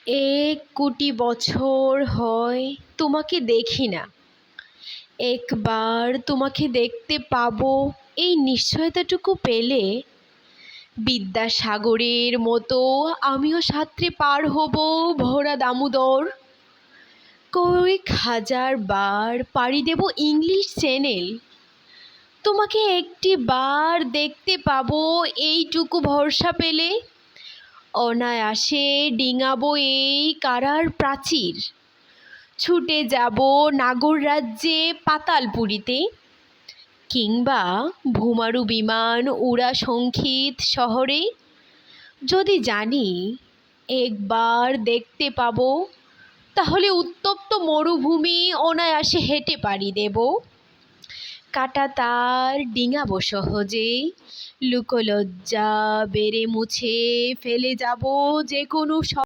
এক কোটি বছর হয় তোমাকে দেখি না। একবার তোমাকে দেখতে পাবো এই নিশ্চয়তাটুকু পেলে বিদ্যাসাগরের মতো আমিও সাঁতরে পার হব ভরা দামোদর। কয়েক হাজার বার পাড়ি দেব ইংলিশ চ্যানেল। তোমাকে একটি বার দেখতে পাবো এইটুকু ভরসা পেলে অনায়াসে ডিঙাবো এই কারার প্রাচীর। ছুটে যাব নাগর রাজ্যে পাতালপুরীতে, কিংবা ভূমারু বিমান উড়া সংখিত শহরে। যদি জানি একবার দেখতে পাবো, তাহলে উত্তপ্ত মরুভূমি অনায়াসে হেঁটে পাড়ি দেব। কাটা তার ডিঙাবো সহজে, লুকোলজ্জা বেড়ে মুছে ফেলে যাব যে কোনো